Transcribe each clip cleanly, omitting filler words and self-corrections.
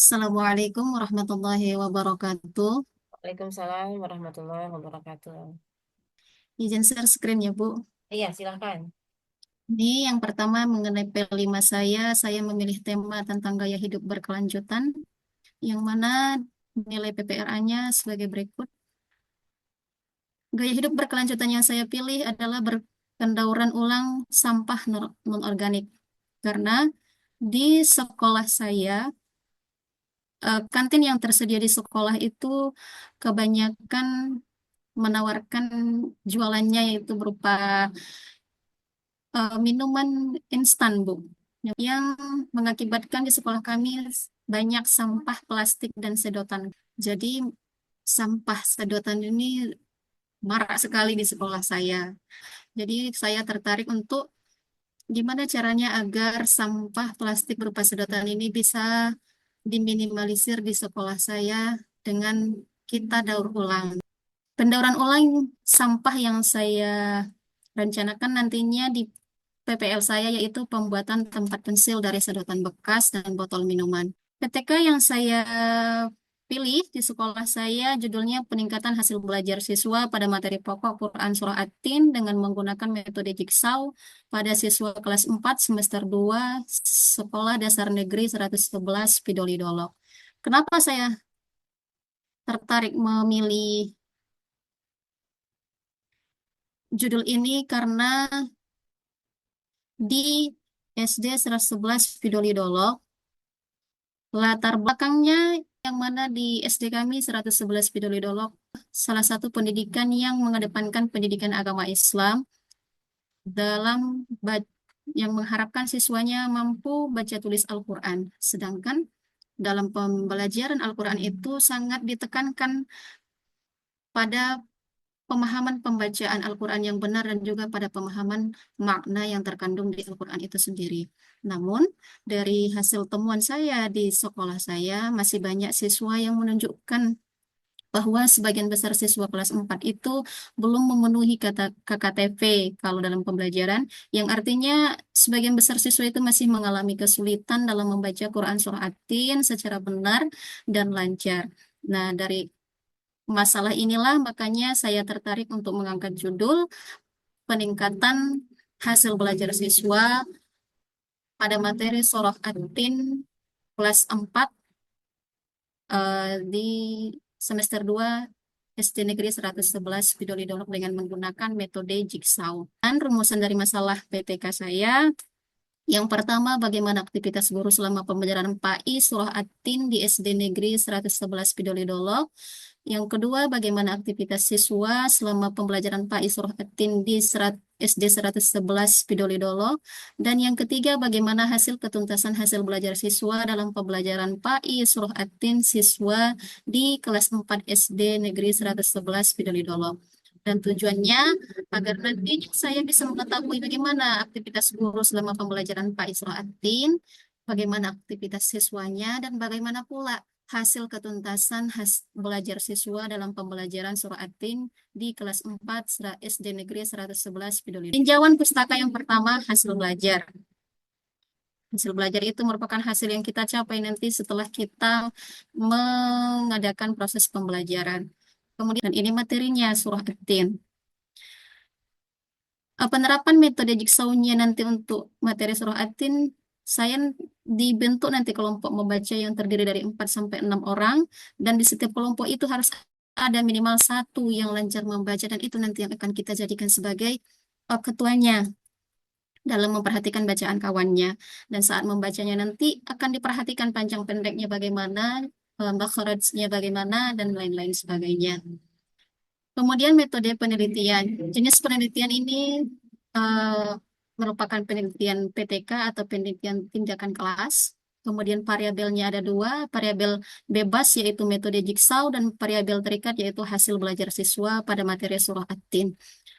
Assalamualaikum warahmatullahi wabarakatuh. Waalaikumsalam warahmatullahi wabarakatuh. Izin share screen ya, Bu. Iya, silahkan. Ini yang pertama mengenai P5 saya memilih tema tentang gaya hidup berkelanjutan, yang mana nilai PPRA-nya sebagai berikut. Gaya hidup berkelanjutan yang saya pilih adalah berpendauran ulang sampah non-organik. Karena di sekolah saya, kantin yang tersedia di sekolah itu kebanyakan menawarkan jualannya yaitu berupa minuman instan, Bu, yang mengakibatkan di sekolah kami banyak sampah plastik dan sedotan. Jadi sampah sedotan ini marak sekali di sekolah saya. Jadi saya tertarik untuk gimana caranya agar sampah plastik berupa sedotan ini bisa diminimalisir di sekolah saya dengan kita daur ulang. Pendauran ulang sampah yang saya rencanakan nantinya di PPL saya yaitu pembuatan tempat pensil dari sedotan bekas dan botol minuman. PTK yang saya pilih di sekolah saya judulnya peningkatan hasil belajar siswa pada materi pokok Quran Surah At-Tin dengan menggunakan metode jigsaw pada siswa kelas 4 semester 2 Sekolah Dasar Negeri 111 Pidoli Dolok. Kenapa saya tertarik memilih judul ini? Karena di SD 111 Pidoli Dolok, latar belakangnya yang mana di SD kami 111 Pidoli Dolok, salah satu pendidikan yang mengedepankan pendidikan agama Islam dalam yang mengharapkan siswanya mampu baca tulis Al-Quran. Sedangkan dalam pembelajaran Al-Quran itu sangat ditekankan pada pemahaman pembacaan Al-Quran yang benar dan juga pada pemahaman makna yang terkandung di Al-Quran itu sendiri. Namun, dari hasil temuan saya di sekolah saya, masih banyak siswa yang menunjukkan bahwa sebagian besar siswa kelas 4 itu belum memenuhi kata KKTV kalau dalam pembelajaran, yang artinya sebagian besar siswa itu masih mengalami kesulitan dalam membaca Quran Surah At-Tin secara benar dan lancar. Nah, dari masalah inilah makanya saya tertarik untuk mengangkat judul peningkatan hasil belajar siswa pada materi Surah At-Tin kelas 4 di semester 2 SD Negeri 111 Bidoli Dolok dengan menggunakan metode jigsaw. Dan rumusan dari masalah PTK saya, yang pertama, bagaimana aktivitas guru selama pembelajaran PAI Surah At-Tin di SD Negeri 111 Pidoli Dolok. Yang kedua, bagaimana aktivitas siswa selama pembelajaran PAI Surah At-Tin di SD 111 Pidoli Dolok. Dan yang ketiga, bagaimana hasil ketuntasan hasil belajar siswa dalam pembelajaran PAI Surah At-Tin siswa di kelas 4 SD Negeri 111 Pidoli Dolok. Dan tujuannya agar nanti saya bisa mengetahui bagaimana aktivitas guru selama pembelajaran Pak Isroatin, bagaimana aktivitas siswanya, dan bagaimana pula hasil ketuntasan belajar siswa dalam pembelajaran Suraatin di kelas 4 SD Negeri 111 Piduli. Tinjauan pustaka yang pertama, hasil belajar. Hasil belajar itu merupakan hasil yang kita capai nanti setelah kita mengadakan proses pembelajaran. Kemudian ini materinya surah At-Tin. Penerapan metode jigsaw-nya nanti untuk materi surah At-Tin, saya dibentuk nanti kelompok membaca yang terdiri dari 4 sampai 6 orang, dan di setiap kelompok itu harus ada minimal satu yang lancar membaca, dan itu nanti yang akan kita jadikan sebagai ketuanya dalam memperhatikan bacaan kawannya. Dan saat membacanya nanti akan diperhatikan panjang pendeknya bagaimana, makhrajnya bagaimana, dan lain-lain sebagainya. Kemudian metode penelitian. Jenis penelitian ini eh, merupakan penelitian PTK atau penelitian tindakan kelas. Kemudian variabelnya ada dua, variabel bebas yaitu metode jigsaw dan variabel terikat yaitu hasil belajar siswa pada materi surah At-Tin.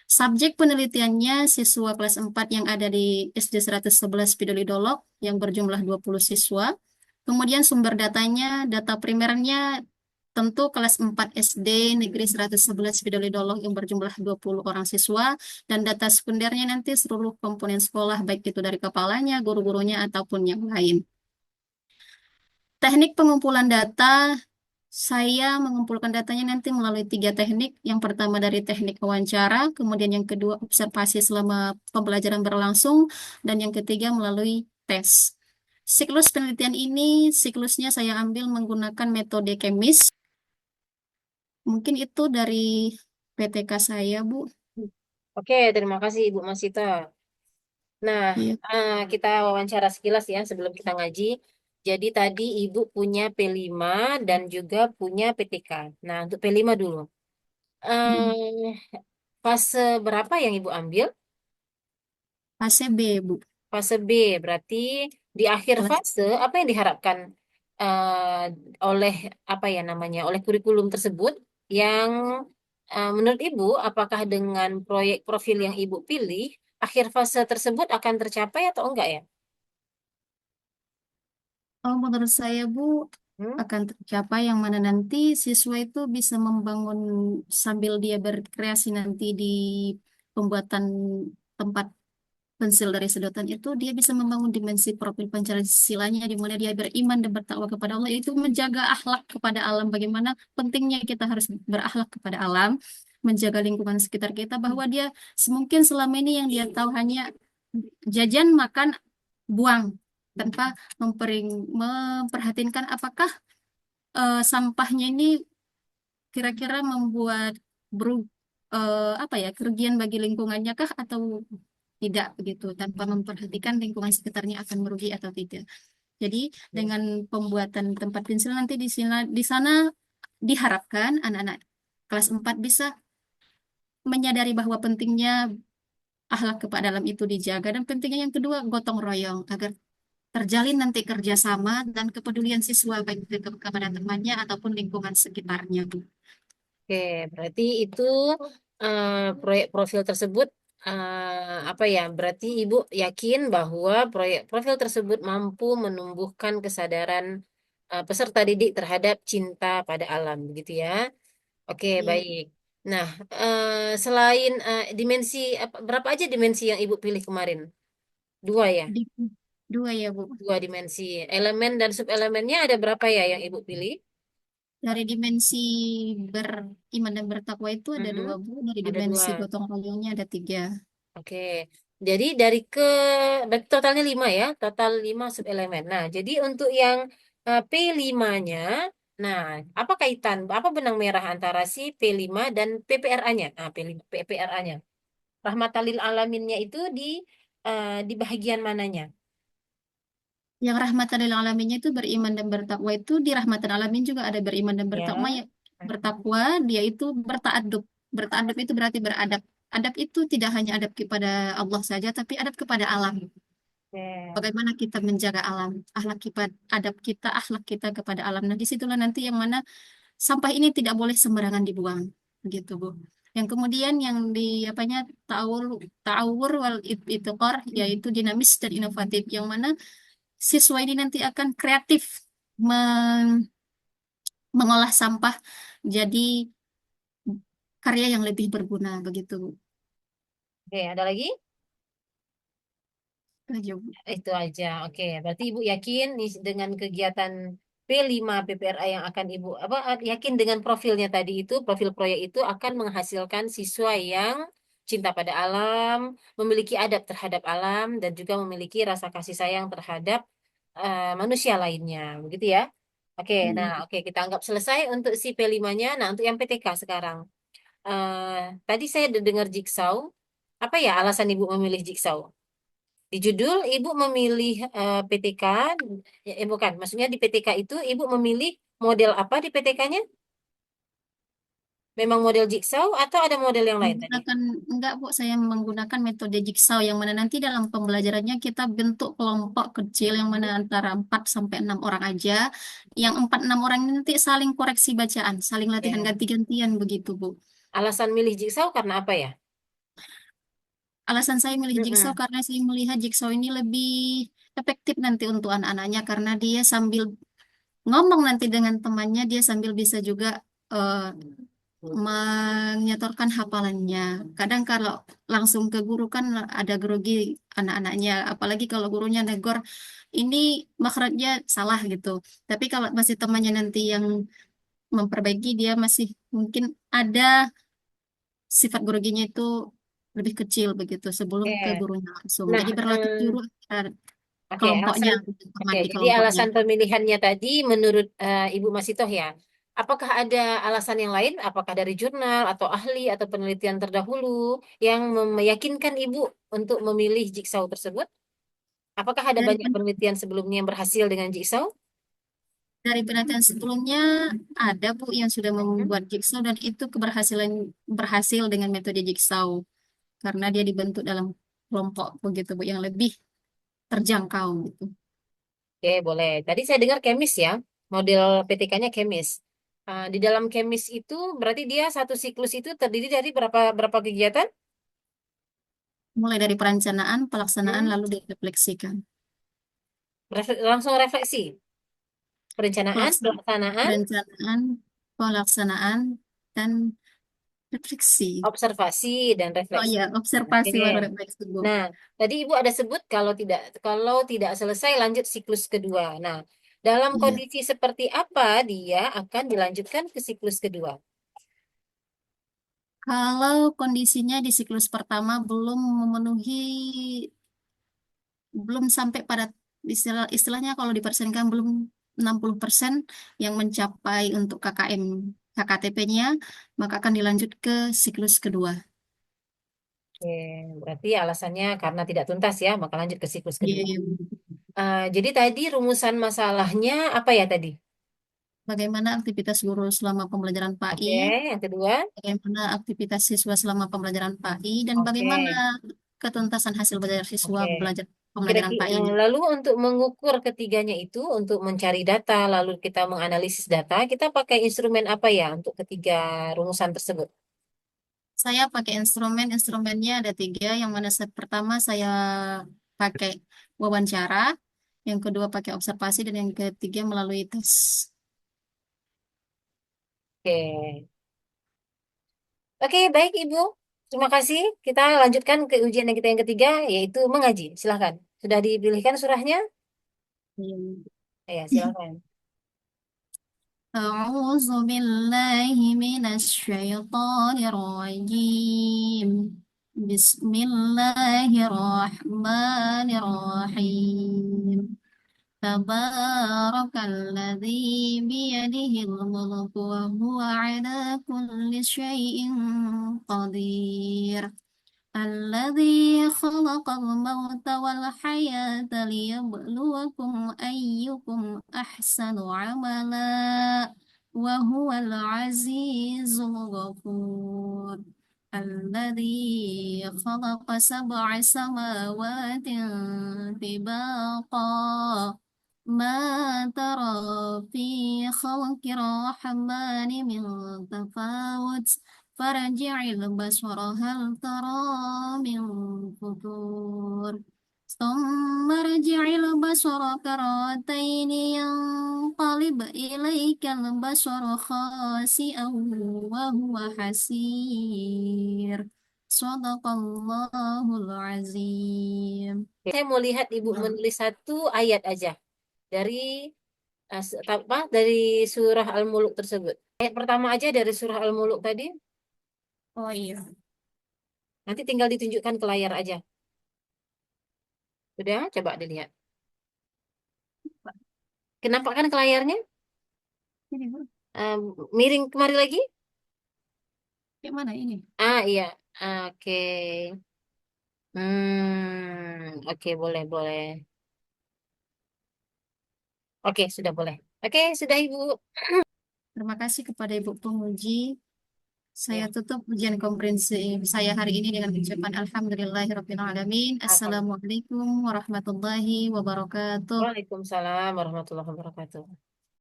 Subjek penelitiannya siswa kelas 4 yang ada di SD 111 Pidoli Dolok yang berjumlah 20 siswa. Kemudian sumber datanya, data primernya tentu kelas 4 SD Negeri 111 Pidoli Dolok yang berjumlah 20 orang siswa, dan data sekundernya nanti seluruh komponen sekolah baik itu dari kepalanya, guru-gurunya ataupun yang lain. Teknik pengumpulan data, saya mengumpulkan datanya nanti melalui tiga teknik. Yang pertama dari teknik wawancara, kemudian yang kedua observasi selama pembelajaran berlangsung, dan yang ketiga melalui tes. Siklus penelitian ini, siklusnya saya ambil menggunakan metode kemis. Mungkin itu dari PTK saya, Bu. Oke, terima kasih Ibu Masita. Nah, Iya. kita wawancara sekilas ya sebelum kita ngaji. Jadi tadi Ibu punya P5 dan juga punya PTK. Nah, untuk P5 dulu. Mm. Fase berapa yang Ibu ambil? Fase B, Bu. Fase B, berarti di akhir Kelas. fase apa yang diharapkan oleh apa ya namanya, oleh kurikulum tersebut yang menurut Ibu, apakah dengan proyek profil yang Ibu pilih, akhir fase tersebut akan tercapai atau enggak ya? Oh, menurut saya, Bu, Hmm? akan tercapai yang mana nanti siswa itu bisa membangun sambil dia berkreasi nanti di pembuatan tempat pensil dari sedotan itu, dia bisa membangun dimensi profil Pancasilanya di mana dia beriman dan bertakwa kepada Allah, yaitu menjaga akhlak kepada alam. Bagaimana pentingnya kita harus berakhlak kepada alam, menjaga lingkungan sekitar kita, bahwa dia semungkin selama ini yang dia tahu hanya jajan, makan, buang, tanpa memperhatikan apakah sampahnya ini kira-kira membuat beru apa ya, kerugian bagi lingkungannya kah atau tidak, begitu, tanpa memperhatikan lingkungan sekitarnya akan merugi atau tidak. Jadi dengan pembuatan tempat pensil nanti di sana diharapkan anak-anak kelas 4 bisa menyadari bahwa pentingnya akhlak kepada alam itu dijaga, dan pentingnya yang kedua gotong royong, agar terjalin nanti kerjasama dan kepedulian siswa baik itu kepada temannya ataupun lingkungan sekitarnya, Bu. Oke, berarti itu eh, proyek profil tersebut apa ya? Berarti Ibu yakin bahwa proyek profil tersebut mampu menumbuhkan kesadaran peserta didik terhadap cinta pada alam, begitu ya? Oke, Iya, baik. Nah, selain dimensi berapa aja dimensi yang Ibu pilih kemarin? Dua ya? di dua ya, Bu. Dua dimensi. Elemen dan subelemennya ada berapa ya yang Ibu pilih? Dari dimensi beriman dan bertakwa itu ada dua, Mm-mm. Bu. Dari Ada dimensi dua. gotong royongnya ada tiga. Oke, jadi dari berarti totalnya 5 ya, total 5 subelemen. Nah, jadi untuk yang P5-nya, nah apa kaitan, apa benang merah antara si P5 dan PPRA-nya? Nah, P5, PPRA-nya. Rahmatan lil alaminnya itu di bagian mananya? Yang rahmatan lil alaminnya itu beriman dan bertakwa, itu di rahmatan alamin juga ada beriman dan bertakwa Ya. ya. Bertakwa dia itu bertaadub. Bertaadub itu berarti beradab. Adab itu tidak hanya adab kepada Allah saja, tapi adab kepada alam. Oke. Bagaimana kita menjaga alam, akhlak kita, adab kita, akhlak kita kepada alam. Nah, disitulah nanti yang mana sampah ini tidak boleh sembarangan dibuang, begitu, Bu. Yang kemudian yang di apanya, ta'awur, ta'awur wal ibtiqar, yaitu dinamis dan inovatif, yang mana siswa ini nanti akan kreatif mengolah sampah jadi karya yang lebih berguna, begitu, Bu. Oke, ada lagi? Itu aja, Bu. Itu aja. Oke, berarti Ibu yakin dengan kegiatan P5 PPRA yang akan Ibu apa yakin dengan profilnya tadi itu, profil proyek itu akan menghasilkan siswa yang cinta pada alam, memiliki adab terhadap alam dan juga memiliki rasa kasih sayang terhadap manusia lainnya. Begitu ya? Oke, nah Hmm. oke kita anggap selesai untuk si P5-nya. Nah, untuk yang PTK sekarang. Tadi saya udah dengar jigsaw. Apa ya alasan Ibu memilih jigsaw? Di judul Ibu memilih PTK, bukan, maksudnya di PTK itu Ibu memilih model apa di PTK-nya? Memang model jigsaw atau ada model yang lain tadi? Menggunakan, enggak, Bu, saya menggunakan metode jigsaw yang mana nanti dalam pembelajarannya kita bentuk kelompok kecil yang mana antara 4 sampai 6 orang aja. Yang 4 6 orang ini nanti saling koreksi bacaan, saling latihan Ya. ganti-gantian, begitu, Bu. Alasan milih jigsaw karena apa ya? Alasan saya milih jigsaw Mm-mm. karena saya melihat jigsaw ini lebih efektif nanti untuk anak-anaknya, karena dia sambil ngomong nanti dengan temannya, dia sambil bisa juga eh, menyetorkan hafalannya. Kadang kalau langsung ke guru kan ada grogi anak-anaknya, apalagi kalau gurunya negor ini makhrajnya salah gitu. Tapi kalau masih temannya nanti yang memperbaiki, dia masih mungkin ada sifat groginya itu lebih kecil begitu sebelum ke Oke. gurunya langsung. Nah, Jadi berlatih dulu oke, kelompoknya, alasan teman oke, di jadi kelompoknya. alasan pemilihannya tadi menurut Ibu Masitoh ya. Apakah ada alasan yang lain? Apakah dari jurnal atau ahli atau penelitian terdahulu yang meyakinkan Ibu untuk memilih jigsaw tersebut? Apakah ada Dari banyak penelitian sebelumnya yang berhasil dengan jigsaw? Dari penelitian sebelumnya ada Bu yang sudah Hmm? membuat jigsaw dan itu keberhasilan berhasil dengan metode jigsaw karena dia dibentuk dalam kelompok begitu Bu yang lebih terjangkau gitu. Oke, boleh. Tadi saya dengar kemis ya, model PTK-nya kemis. Di dalam kemis itu berarti dia satu siklus itu terdiri dari berapa berapa kegiatan? Mulai dari perencanaan, pelaksanaan Hmm? lalu direfleksikan. Langsung refleksi. Perencanaan, pelaksanaan, Perencanaan, pelaksanaan dan refleksi. observasi dan Oh refleksi. iya, Oke. observasi baru refleksi Bu. Nah, tadi Ibu ada sebut kalau tidak selesai lanjut siklus kedua. Nah, dalam Iya. kondisi seperti apa dia akan dilanjutkan ke siklus kedua? Kalau kondisinya di siklus pertama belum sampai pada istilahnya kalau dipersenkan belum 60% yang mencapai untuk KKM KKTP-nya, maka akan dilanjut ke siklus kedua. Oke, berarti alasannya karena tidak tuntas ya, maka lanjut ke siklus Iya, kedua. iya. Jadi tadi rumusan masalahnya apa ya tadi? Bagaimana aktivitas guru selama pembelajaran Oke, PAI, yang kedua. bagaimana aktivitas siswa selama pembelajaran PAI, dan Oke, bagaimana ketuntasan hasil belajar siswa oke. belajar pembelajaran Kira-kira PAI-nya. lalu untuk mengukur ketiganya itu, untuk mencari data, lalu kita menganalisis data, kita pakai instrumen apa ya untuk ketiga rumusan tersebut? Saya pakai instrumennya ada tiga. Yang mana pertama saya pakai wawancara, yang kedua pakai observasi, dan yang ketiga melalui tes. Oke, oke, baik Ibu. Terima kasih. Kita lanjutkan ke ujian yang kita yang ketiga, yaitu mengaji. Silahkan. Sudah dipilihkan surahnya? Hmm. Ya, silahkan. أعوذ بالله من الشيطان الرجيم بسم الله الرحمن الرحيم تبارك الذي بيده الملك وهو على كل شيء قدير الذي خلق الموت والحياة ليبلوكم أيكم أحسن عملا وهو العزيز الغفور الذي خلق سبع سماوات طباقا ما ترى في خلق الرحمن من تفاوت فرجع البصر هل ترى من فطور ثم ارجع البصر كرتين ينقلب إليك البصر خاسئا وهو حسير صدق الله العظيم. Saya mau lihat Ibu menulis satu ayat aja dari dari surah Al-Muluk tersebut. Ayat pertama aja dari surah Al-Muluk tadi. Oh iya, Nanti tinggal ditunjukkan ke layar aja. Sudah, coba dilihat. Kenapa kan ke layarnya? ini Bu, Miring kemari lagi? kayak mana ini? Iya. Oke. Oke, boleh, boleh. Oke, sudah boleh. Oke, sudah Ibu. Terima kasih kepada Ibu Pemuji. Saya Ya, tutup ujian komprehensif saya hari ini dengan ucapan Alhamdulillahirrahmanirrahim. Alhamdulillah. Assalamualaikum warahmatullahi wabarakatuh. Waalaikumsalam warahmatullahi wabarakatuh.